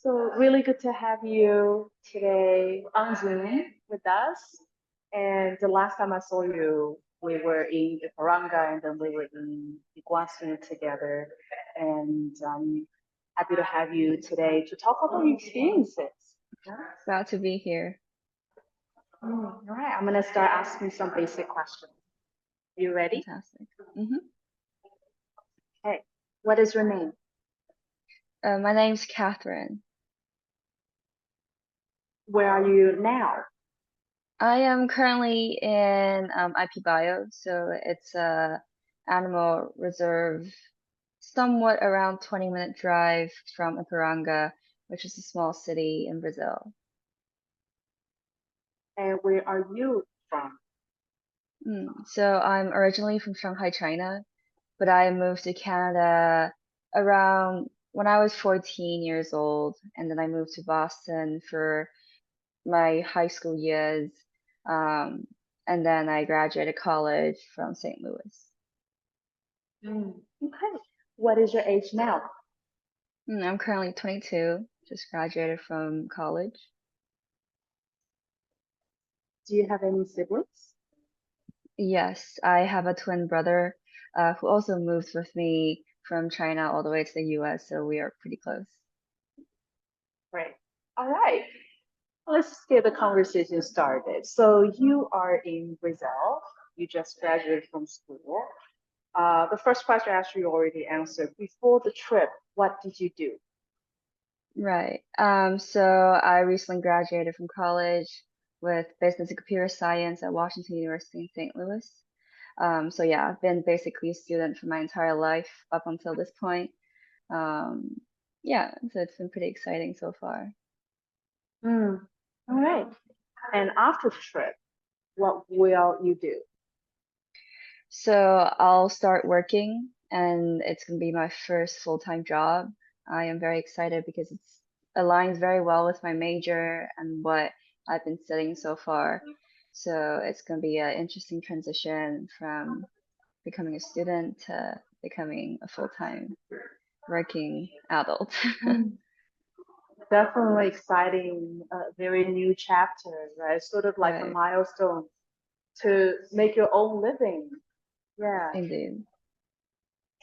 So really good to have you today on Zoom with us. And the last time I saw you, we were in Iparanga and then we were in Iguazu together. And happy to have you today to talk about your experiences. Yeah. Glad to be here. All right, I'm gonna start asking some basic questions. You ready? Fantastic. hmm Okay. What is your name? my name's Catherine. Where are you now? I am currently in IP Bio, so it's a animal reserve, somewhat around 20-minute drive from Iparanga, which is a small city in Brazil. And where are you from? So I'm originally from Shanghai, China, but I moved to Canada around when I was 14 years old, and then I moved to Boston for my high school years, um, and then I graduated college from St. Louis. Okay. What is your age now? I'm currently 22, just graduated from college. Do you have any siblings? Yes, I have a twin brother who also moved with me from China all the way to the US, so we are pretty close. Right. All right. Let's just get the conversation started. So you are in Brazil. You just graduated from school. The first question actually you already answered. Before the trip, what did you do? Right. So I recently graduated from college with business and computer science at Washington University in St. Louis. So yeah, I've been basically a student for my entire life up until this point. Um, yeah, so it's been pretty exciting so far. Mm. All right. And after the trip, what will you do? So I'll start working, and it's gonna be my first full-time job. I am very excited because it's aligns very well with my major and what I've been studying so far. So it's gonna be an interesting transition from becoming a student to becoming a full-time working adult. Mm. Definitely exciting, very new chapter, right? Sort of like a Right, milestone to make your own living. Yeah. indeed.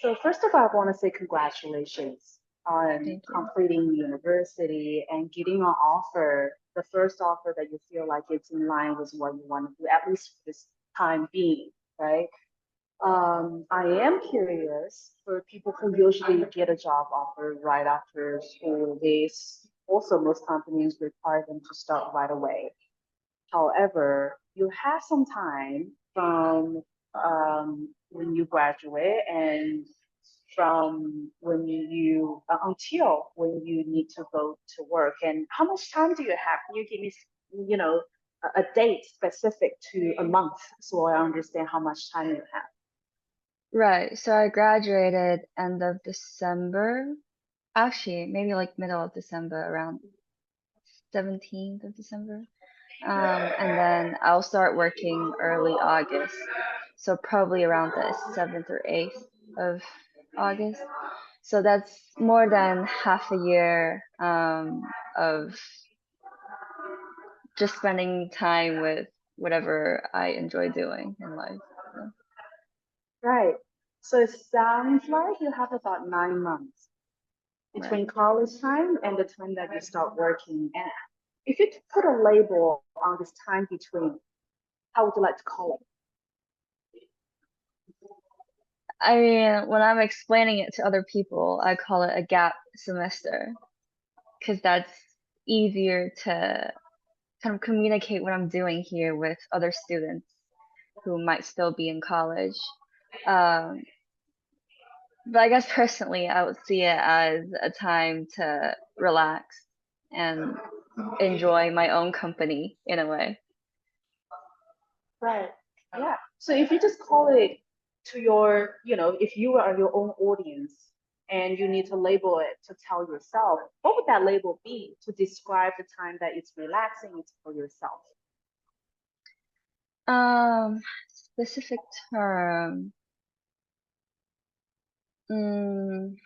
So first of all, I want to say congratulations on Thank you. completing university and getting an offer, the first offer that you feel like it's in line with what you want to do, at least for this time being, right? I am curious for people who usually get a job offer right after school. Also most companies require them to start right away. However, you have some time from when you graduate and from when you until when you need to go to work. And how much time do you have? Can you give me, you know, a date specific to a month so I understand how much time you have? Right, so I graduated end of December. Actually, maybe like middle of December, around 17th of December. And then I'll start working early August. So probably around the 7th or 8th of August. So that's more than half a year of just spending time with whatever I enjoy doing in life. So, Right. So it sounds like you have about 9 months right. between college time and the time that you start working. And if you could put a label on this time between, how would you like to call it? I mean, when I'm explaining it to other people, I call it a gap semester because that's easier to kind of communicate what I'm doing here with other students who might still be in college. Um, but I guess personally, I would see it as a time to relax and enjoy my own company in a way. Right. Yeah. So if you just call it to your, if you are your own audience and you need to label it to tell yourself, what would that label be to describe the time that it's relaxing, it's for yourself? Specific term. Mm,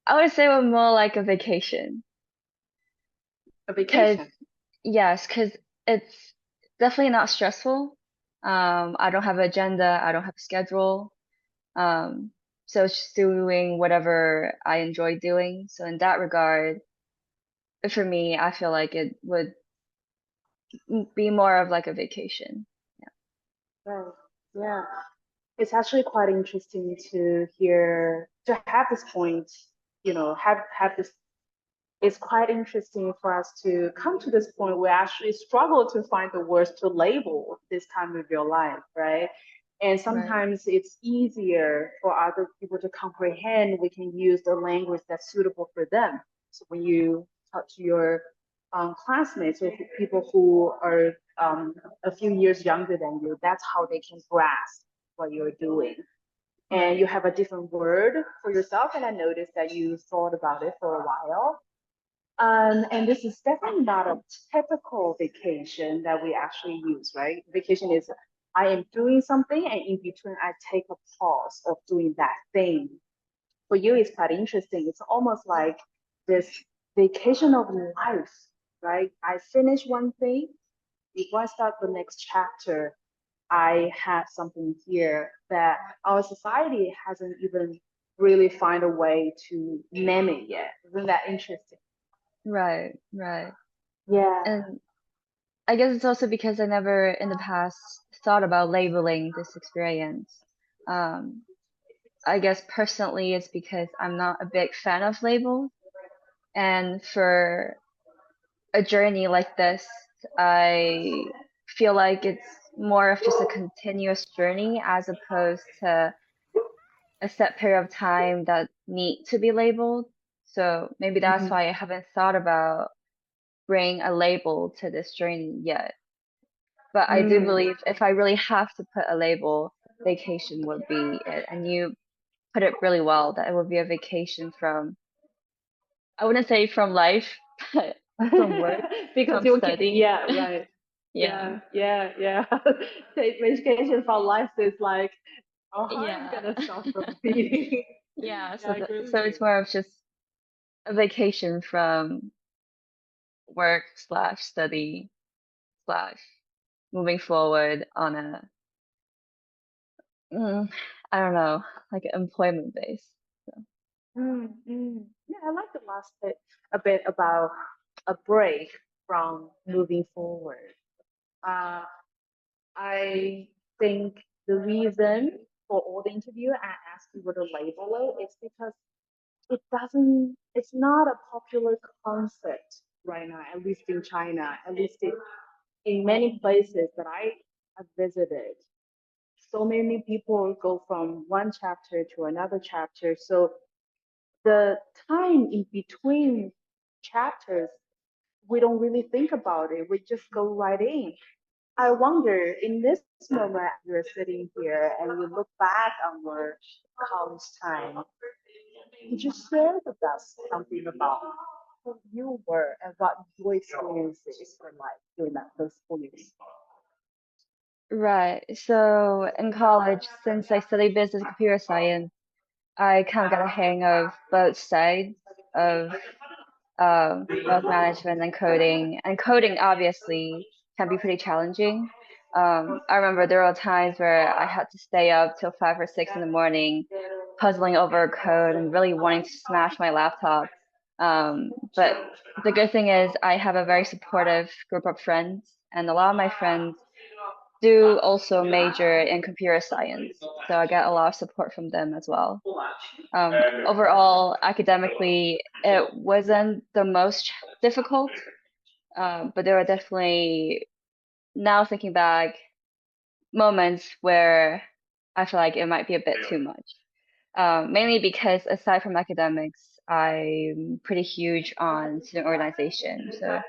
I would say we're more like a vacation. A Cause vacation. yes, cause it's definitely not stressful. I don't have an agenda. I don't have a schedule. Um, so it's just doing whatever I enjoy doing. So in that regard, for me, I feel like it would be more of like a vacation. Right. Yeah. It's actually quite interesting to hear, to have this point, have this. It's quite interesting for us to come to this point where we actually struggle to find the words to label this time of your life, right? And Right, sometimes it's easier for other people to comprehend. We can use the language that's suitable for them. So when you talk to your classmates or people who are a few years younger than you, that's how they can grasp what you're doing. And you right, have a different word for yourself. And I noticed that you thought about it for a while. And this is definitely not a typical vacation that we actually use, right? Vacation is I am doing something and in between I take a pause of doing that thing. For you, it's quite interesting. It's almost like this vacation of life, right? I finish one thing. Before I start the next chapter, I have something here that our society hasn't even really find a way to name it yet. Isn't that interesting? right, right. Yeah. And I guess it's also because I never in the past thought about labeling this experience. Um, I guess personally it's because I'm not a big fan of labels. And for a journey like this, I feel like it's more of just a continuous journey as opposed to a set period of time that need to be labeled. So maybe that's Mhm. why I haven't thought about bringing a label to this journey yet. But I do Mm. believe if I really have to put a label, vacation would be it. And you put it really well that it would be a vacation from, I wouldn't say from life, but from work, Because from you'll keep, study. yeah, right. Yeah. Yeah, yeah, yeah. Take vacation from life is like our heart is Yeah. gonna stop from beating. Yeah. Yeah, I agree with So you. it's more of just a vacation from work slash study slash moving forward on a, mm, I don't know, like an employment base. So, Yeah, I like the last bit a bit about a break from moving forward. Uh, I think the reason for all the interview I asked people to label it is because it's not a popular concept right now, at least in China, at least in many places that I have visited. So many people go from one chapter to another chapter. So the time in between chapters, we don't really think about it. We just go right in. I wonder in this moment you're sitting here and you look back on your college time, could you share with us something about who you were and what your experiences were like during those 4 years? right. So in college, since I studied business and computer science, I kind of got a hang of both sides of both management and coding. And coding obviously can be pretty challenging. I remember there were times where I had to stay up till 5 or 6 in the morning, puzzling over code and really wanting to smash my laptop. But the good thing is I have a very supportive group of friends, and a lot of my friends do also major in computer science. So I get a lot of support from them as well. Overall, academically, it wasn't the most difficult, but there were definitely, now thinking back, moments where I feel like it might be a bit too much. Mainly because aside from academics, I'm pretty huge on student organization. So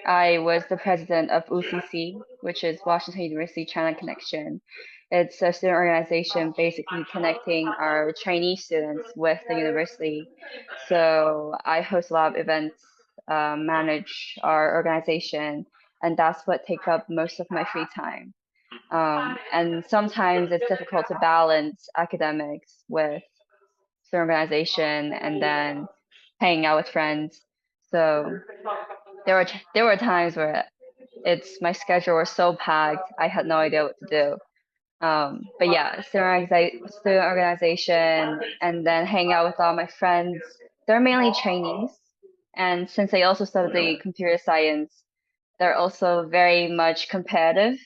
I was the president of UCC, which is Washington University China Connection. It's a student organization basically connecting our Chinese students with the university. So I host a lot of events, manage our organization, and that's what takes up most of my free time. And sometimes it's difficult to balance academics with the organization and then hanging out with friends. So there were times where it's my schedule was so packed, I had no idea what to do. But yeah, student organization, and then hang out with all my friends. They're mainly trainees, and since I also study computer science, they're also very much competitive.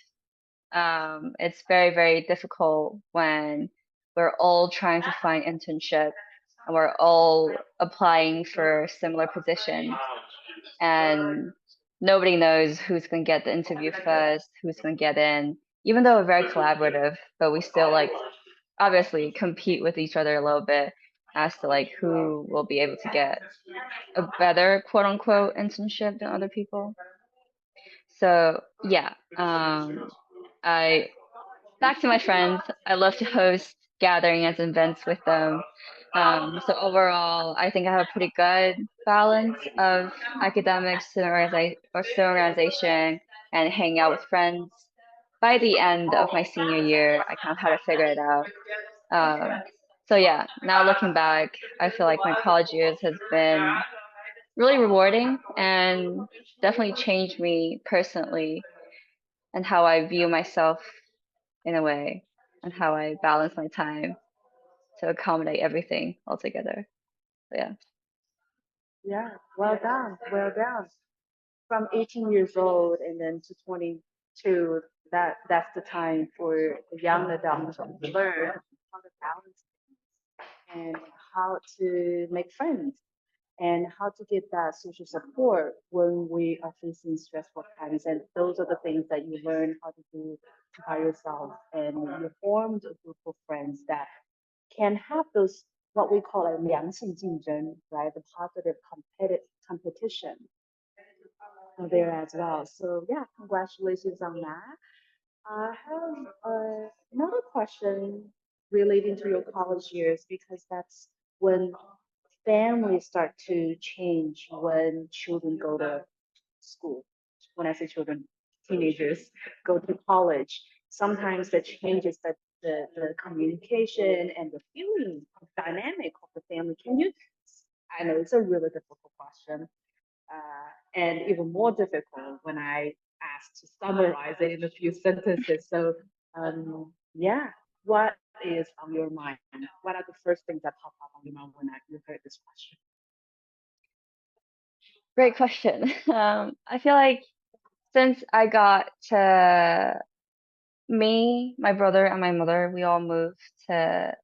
It's very, very difficult when we're all trying to find internship and we're all applying for similar positions, and nobody knows who's going to get the interview first, who's going to get in. Even though we're very collaborative, but we still like obviously compete with each other a little bit as to like who will be able to get a better quote unquote internship than other people. So yeah, I back to my friends. I love to host gatherings and events with them. So overall, I think I have a pretty good balance of academics, student organization, and hang out with friends. By the end of my senior year, I kind of had to figure it out. Um, so yeah, now looking back, I feel like my college years has been really rewarding and definitely changed me personally and how I view myself in a way and how I balance my time to accommodate everything altogether. So yeah. Yeah, well done, well done. From 18 years old and then to 22, that's the time for the young adult to learn how to balance and how to make friends and how to get that social support when we are facing stressful times. And those are the things that you learn how to do by yourself. And you formed a group of friends that can have those what we call a 良性竞争, right? The positive competition there as well. So yeah, congratulations on that. I have another question relating to your college years because that's when families start to change when children go to school. When I say children, teenagers go to college. Sometimes the changes that the communication and the feeling of dynamic of the family. Can you? I know it's a really difficult question, and even more difficult when I asked to summarize it in a few sentences. So, yeah, what is on your mind? What are the first things that pop up on your mind when you heard this question? Great question. I feel like since I got to me, my brother, and my mother, we all moved to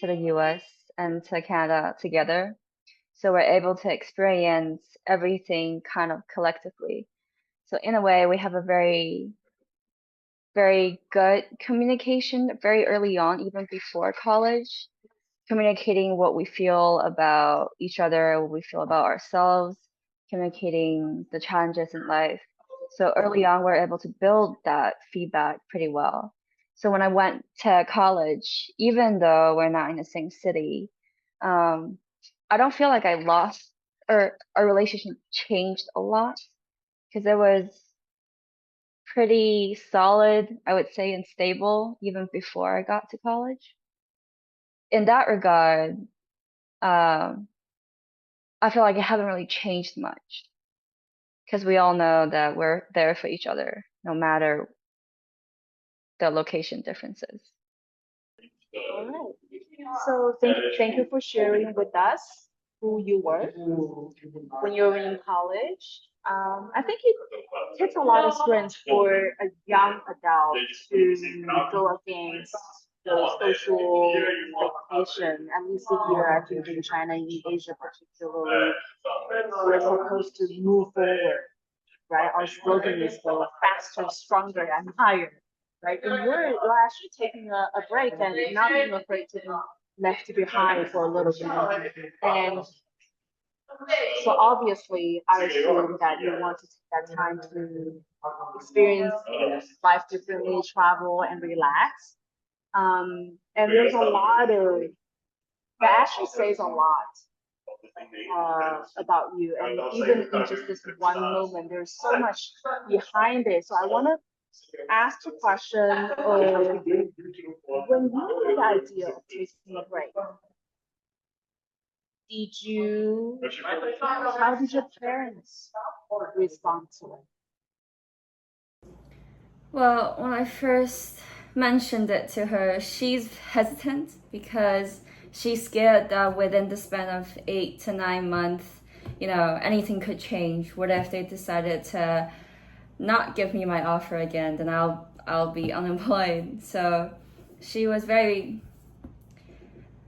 the US and to Canada together. So we're able to experience everything kind of collectively. So in a way, we have a very, very good communication very early on, even before college, communicating what we feel about each other, what we feel about ourselves, communicating the challenges in life. So early on, we're able to build that feedback pretty well. So when I went to college, even though we're not in the same city, um, I don't feel like I lost or our relationship changed a lot because it was pretty solid, I would say, and stable even before I got to college. In that regard, um, I feel like it hasn't really changed much because we all know that we're there for each other no matter the location differences. All right. So thank you for sharing with us who you were when you were in college. I think it takes a lot of strength for a young adult to go against the social expectation. At least here, I think in China, in Asia particularly, we're supposed to move forward, right? Our slogan is go faster, stronger, and higher, right? And you're actually taking a break and not being afraid to be left behind for a little bit. And so obviously, I assume that you want to take that time to experience life differently, travel, and relax. And there's a lot of that actually says a lot about you. And even in just this one moment, there's so much behind it. So I want to ask the question of when you had the idea of taking a break, how did your parents respond to it? Well, when I first mentioned it to her, she's hesitant because she's scared that within the span of 8 to 9 months, anything could change. What if they decided to not give me my offer again? Then I'll be unemployed. So she was very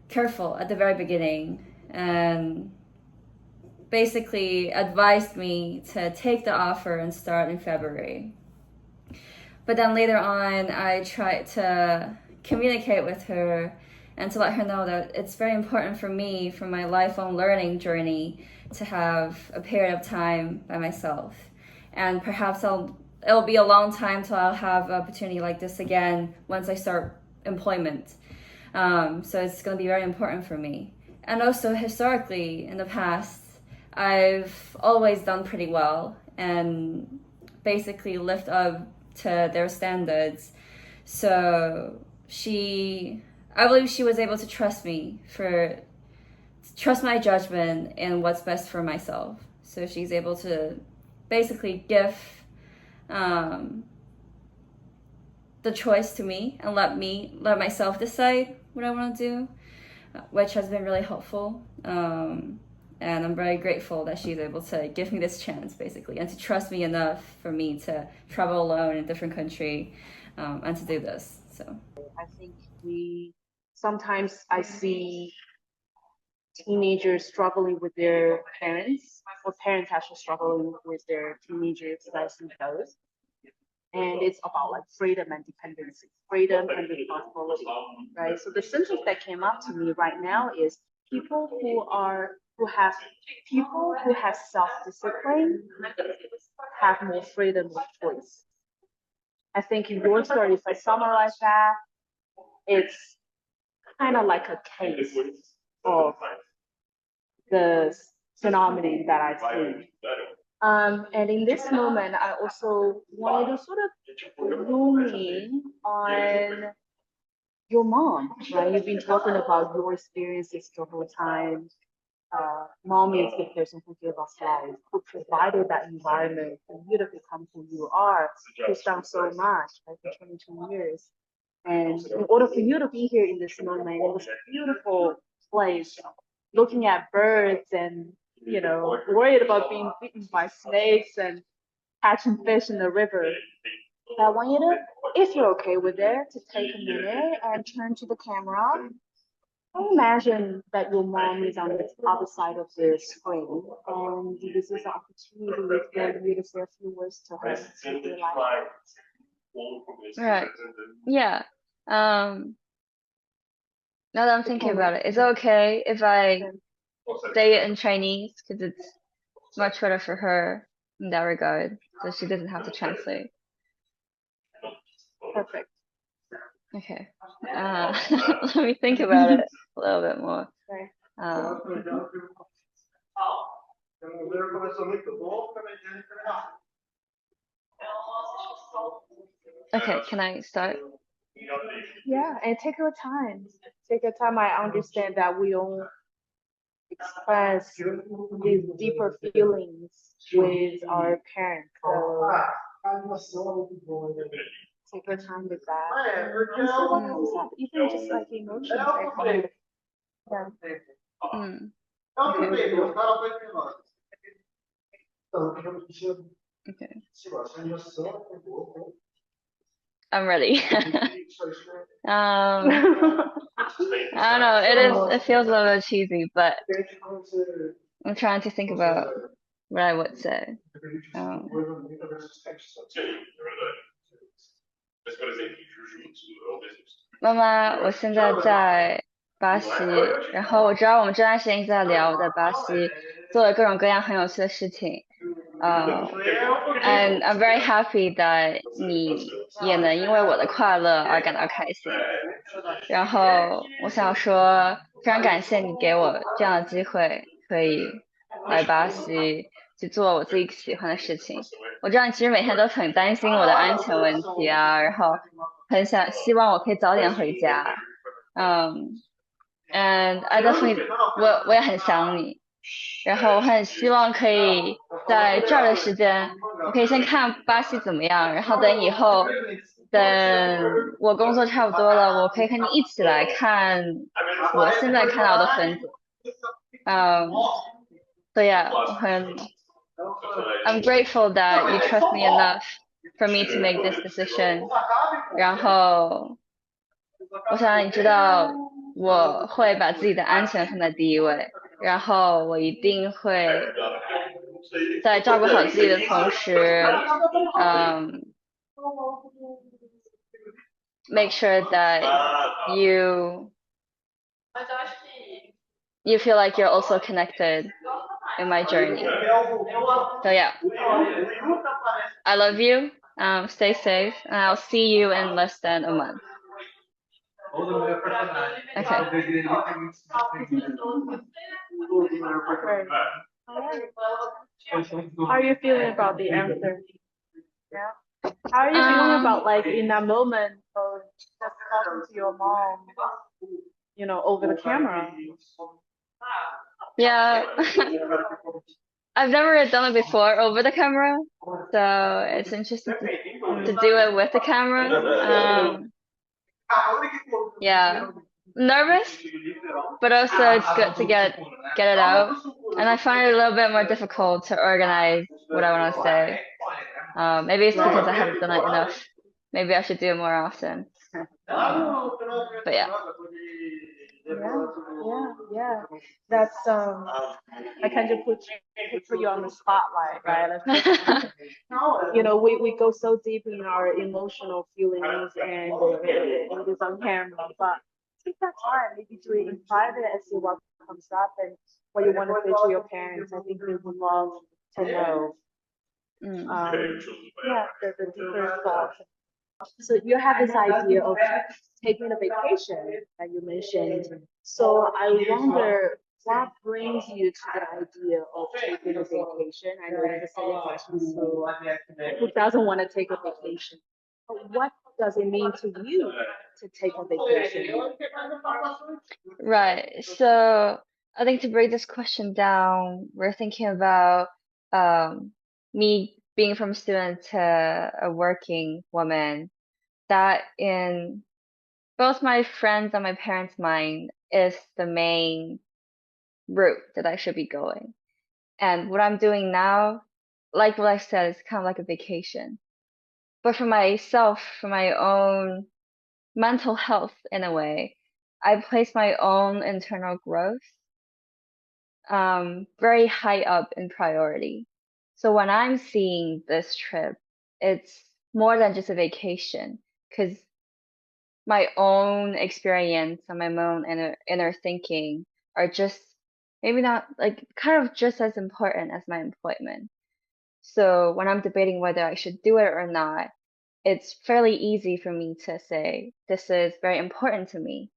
careful at the very beginning and basically advised me to take the offer and start in February. But then later on, I tried to communicate with her and to let her know that it's very important for me, for my lifelong learning journey, to have a period of time by myself. And perhaps it'll be a long time till I'll have an opportunity like this again once I start employment. So it's going to be very important for me. And also historically, in the past, I've always done pretty well and basically lived up to their standards. So I believe she was able to trust my judgment and what's best for myself. So she's able to basically give the choice to me and let myself decide what I want to do, which has been really helpful. And I'm very grateful that she's able to give me this chance, basically, and to trust me enough for me to travel alone in a different country and to do this. So I think sometimes I see teenagers struggling with their parents, or parents actually struggling with their teenagers that I see those. And it's about like freedom and dependency, freedom and responsibility, right? So the sentence that came up to me right now is people who have self-discipline have more freedom of choice. I think in your story, if I summarize that, it's kind of like a case of the phenomenon that I've seen. And in this moment, I also wanted to sort of zoom in on your mom, right? You've been talking about your experiences the whole time. Mom is the person who gave us life, who provided that environment for you to become who you are, who's done so much, like for 22 years. And in order for you to be here in this moment, in this beautiful place, looking at birds and, worried about being bitten by snakes and catching fish in the river, I want you to, if you're okay with it, to take a minute and turn to the camera. Imagine that your mom is on the other side of the screen, and this is an opportunity for you to say a few words to her. right, yeah. Now that I'm thinking about it, is it okay if I say it in Chinese because it's much better for her in that regard, so she doesn't have to translate? Perfect. Okay. Let me think about it a little bit more. Okay, can I start? Yeah, and take your time. Take your time. I understand that we all express these deeper feelings with our parents. So take your time with that. And see what comes up. Even just like emotions that come up. Yeah. Okay. I'm ready. I don't know. It feels a little bit cheesy, but I'm trying to think about what I would say. 妈妈，我现在在巴西，然后我知道我们这段时间一直在聊我在巴西做了各种各样很有趣的事情。And I'm very happy that 你也能因为我的快乐而感到开心。然后我想说，非常感谢你给我这样的机会，可以来巴西去做我自己喜欢的事情。我知道你其实每天都很担心我的安全问题啊，然后希望我可以早点回家。and I definitely 我也很想你，然后我很希望可以在这儿的时间，我可以先看巴西怎么样，然后等以后等我工作差不多了，我可以和你一起来看我现在看到的风景。嗯，对呀，I'm grateful that you trust me enough for me to make this decision. 然后我想让你知道，我会把自己的安全放在第一位，然后我一定会在照顾好自己的同时，嗯，make sure that you you feel like you're also connected in my journey. So yeah, I love you. Stay safe, and I'll see you in less than a month. Okay. Great. All right. How are you feeling about the answer? Yeah. How are you feeling about like in that moment of just talking to your mom, over the camera? Yeah. I've never done it before over the camera, so it's interesting to do it with the camera. Yeah, nervous, but also it's good to get it out. And I find it a little bit more difficult to organize what I want to say. Maybe it's because I haven't done it enough. Maybe I should do it more often. But yeah. Yeah. That's I kind of put you on the spotlight, right? We go so deep in our emotional feelings and it is on camera, but take that time, maybe do it in private and see what comes up and what you want to say to your parents. I think they would love to know. Yeah, the different thoughts. So you have this idea of taking a vacation that you mentioned. So I wonder what brings you to the idea of taking a vacation? I know it's a silly question, so who doesn't want to take a vacation? But what does it mean to you to take a vacation? Right. So I think to break this question down, we're thinking about me being from a student to a working woman, that in both my friends and my parents' mind is the main route that I should be going. And what I'm doing now, like what I said, is kind of like a vacation. But for myself, for my own mental health in a way, I place my own internal growth very high up in priority. So when I'm seeing this trip, it's more than just a vacation, because my own experience and my own inner thinking are just maybe not like kind of just as important as my employment. So when I'm debating whether I should do it or not, it's fairly easy for me to say this is very important to me.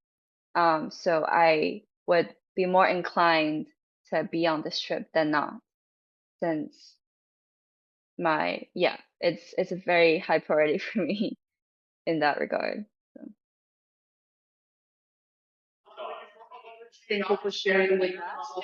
So I would be more inclined to be on this trip than not, since it's a very high priority for me in that regard. So. Thank you for sharing with us.